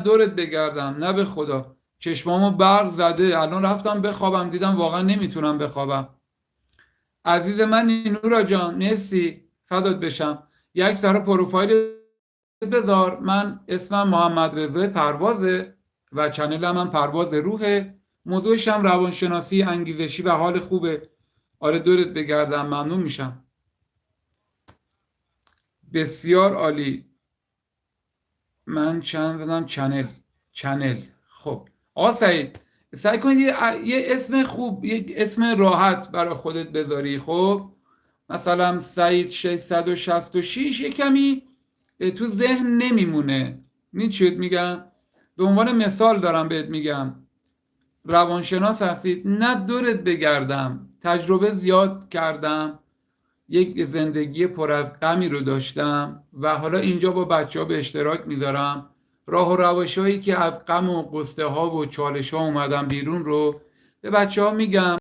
دورت بگردم، نه به خدا، چشمامو برق زده، الان رفتم بخوابم دیدم واقعا نمیتونم بخوابم. عزیز من نورا جان، مرسی، فدات بشم. یک سر پروفایل بذار، من اسمم محمد رضا پروازه و چنلم هم پرواز روحه، موضوعش هم روانشناسی انگیزشی و حال خوبه. آره دورت بگردم، ممنون میشم. بسیار عالی. من چند زدم؟ چنل. خب آقا سعید، سعی کن یه اسم خوب، یه اسم راحت برای خودت بذاری. خب مثلا سعید 666 یه کمی تو ذهن نمیمونه. می چیت میگم؟ به عنوان مثال دارم بهت میگم، روانشناس هستید؟ نه دورت بگردم، تجربه زیاد کردم، یک زندگی پر از غمی رو داشتم و حالا اینجا با بچه ها به اشتراک میذارم راه و روش هایی که از غم و قصه ها و چالش ها اومدم بیرون رو به بچه ها میگم.